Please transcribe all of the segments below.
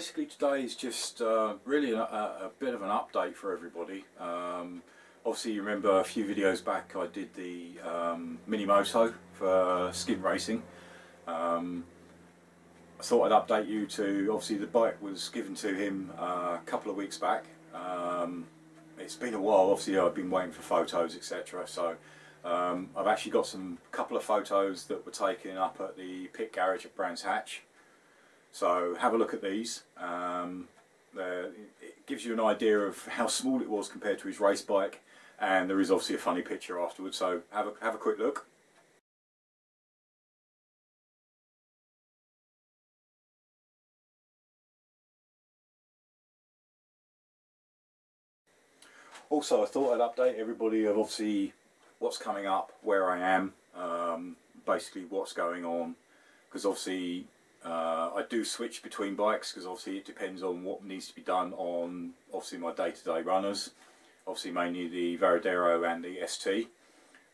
basically today is just really a bit of an update for everybody. Obviously you remember a few videos back I did the mini Moto for skin racing. I thought I'd update you to, obviously the bike was given to him a couple of weeks back. It's been a while, obviously I've been waiting for photos, etc. So I've actually got some couple of photos that were taken up at the pit garage at Brands Hatch. So have a look at these. It gives you an idea of how small it was compared to his race bike, and there is obviously a funny picture afterwards, so have a quick look. Also, I thought I'd update everybody of obviously what's coming up, where I am, basically what's going on, because obviously I do switch between bikes because obviously it depends on what needs to be done on obviously my day-to-day runners, obviously mainly the Varadero and the ST.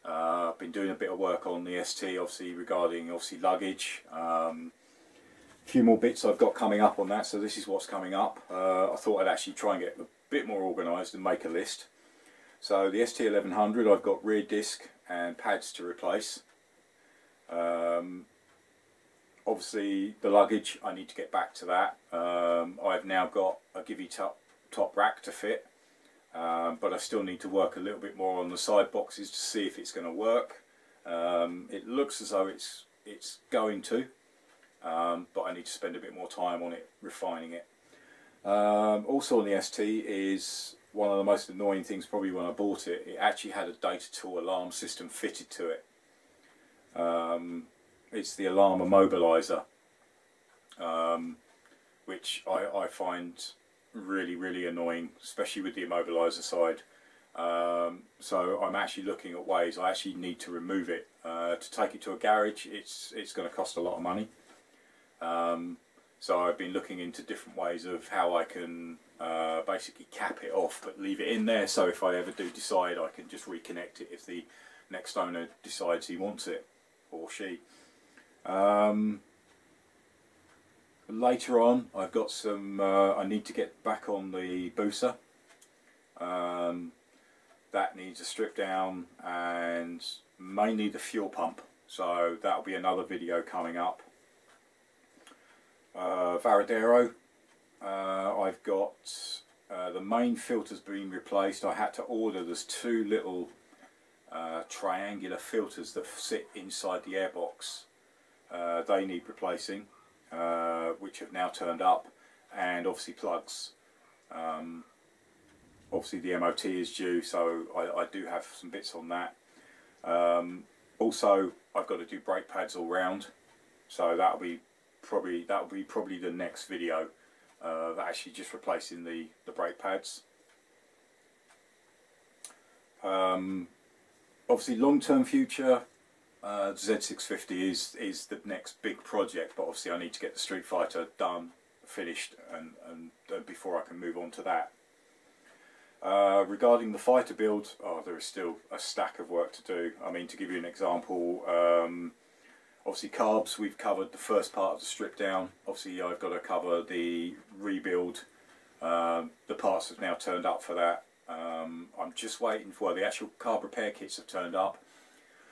I've been doing a bit of work on the ST obviously regarding obviously luggage. A few more bits I've got coming up on that, so this is what's coming up. I thought I'd actually try and get a bit more organised and make a list. So the ST 1100, I've got rear disc and pads to replace. Obviously the luggage, I need to get back to that. I've now got a Givey top rack to fit, but I still need to work a little bit more on the side boxes to see if it's going to work. It looks as though it's going to, but I need to spend a bit more time on it, refining it. Also on the ST is one of the most annoying things probably when I bought it. It actually had a data tool alarm system fitted to it. It's the alarm immobiliser, which I find really annoying, especially with the immobiliser side. So I'm actually looking at ways. I actually need to remove it. To take it to a garage, it's going to cost a lot of money. So I've been looking into different ways of how I can basically cap it off but leave it in there, so if I ever do decide, I can just reconnect it if the next owner decides he wants it, or she. Later on I've got some, I need to get back on the booster. That needs a strip down and mainly the fuel pump, so that'll be another video coming up. Varadero, I've got the main filters being replaced. I had to order, there's two little triangular filters that sit inside the airbox. They need replacing, which have now turned up, and obviously plugs. Obviously the MOT is due, so I do have some bits on that. Also I've got to do brake pads all round, so that'll be probably the next video, actually just replacing the brake pads. Obviously long-term future, Z650 is the next big project, but obviously I need to get the Street Fighter done, finished, and before I can move on to that. Regarding the fighter build, there is still a stack of work to do. I mean, to give you an example, obviously carbs, we've covered the first part of the strip down. Obviously I've got to cover the rebuild. The parts have now turned up for that. I'm just waiting for, the actual carb repair kits have turned up.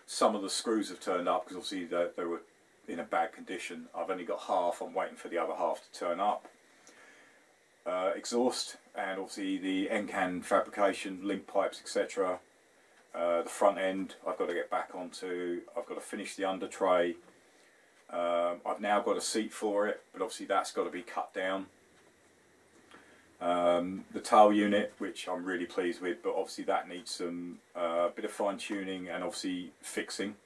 Some of the screws have turned up because obviously they were in a bad condition. I've only got half, I'm waiting for the other half to turn up. Exhaust and obviously the NCAN fabrication, link pipes, etc. The front end I've got to get back onto. I've got to finish the under tray. I've now got a seat for it, but obviously that's got to be cut down. The tail unit, which I'm really pleased with, but obviously that needs some bit of fine tuning and obviously fixing.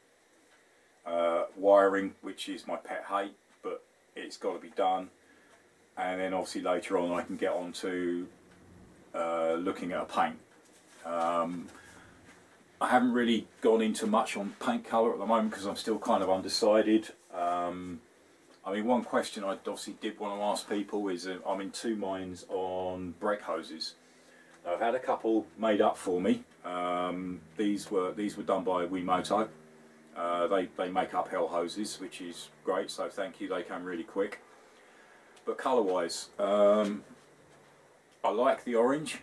Wiring, which is my pet hate, but it's got to be done. And then obviously later on I can get on to looking at a paint. I haven't really gone into much on paint colour at the moment because I'm still kind of undecided. I mean, one question I obviously did want to ask people is I'm in two minds on brake hoses. I've had a couple made up for me. These were done by Moto. They make up hell hoses, which is great, so thank you, they come really quick. but colour wise, I like the orange,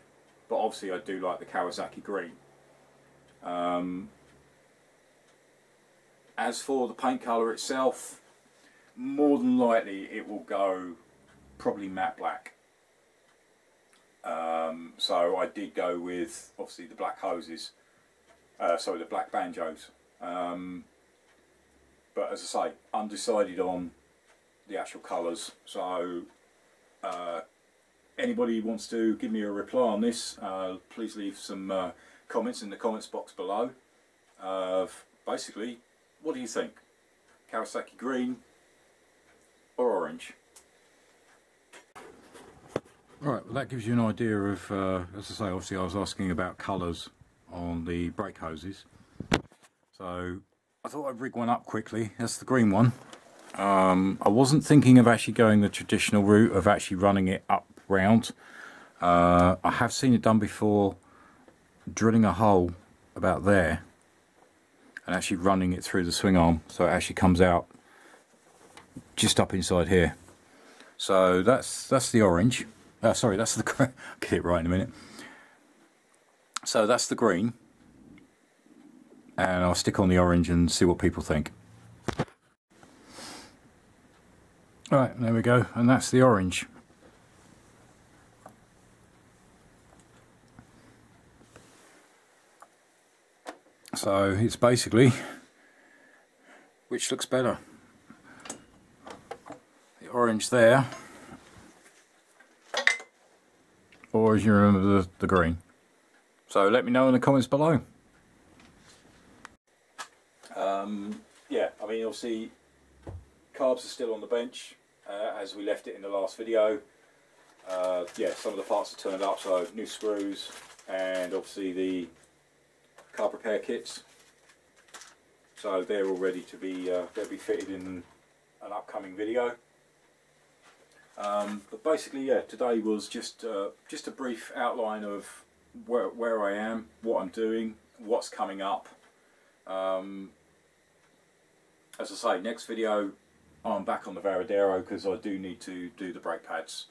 but obviously I do like the Kawasaki green. As for the paint colour itself, more than likely it will go probably matte black. So I did go with obviously the black hoses, sorry, the black banjos. But as I say, undecided on the actual colours. So anybody who wants to give me a reply on this, please leave some comments in the comments box below. Basically, what do you think? Kawasaki green or orange? Right, well that gives you an idea of, as I say, obviously I was asking about colours on the brake hoses. So I thought I'd rig one up quickly. That's the green one. I wasn't thinking of actually going the traditional route of actually running it up round. I have seen it done before, drilling a hole about there and actually running it through the swing arm so it actually comes out just up inside here. So that's the orange. Sorry, that's the green. I'll get it right in a minute. So that's the green, and I'll stick on the orange and see what people think. Right, there we go, and that's the orange. So it's basically, which looks better? The orange there, or as you remember the green. So let me know in the comments below. Yeah, I mean obviously carbs are still on the bench as we left it in the last video. Yeah, some of the parts are turned up, so new screws and obviously the carb repair kits. So they're all ready to be they'll be fitted in an upcoming video. But basically, yeah, today was just a brief outline of where I am, what I'm doing, what's coming up. As I say, next video I'm back on the Varadero because I do need to do the brake pads.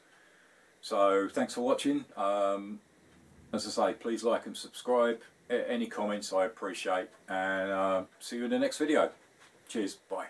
So thanks for watching. As I say, please like and subscribe. Any comments I appreciate, and see you in the next video. Cheers, bye.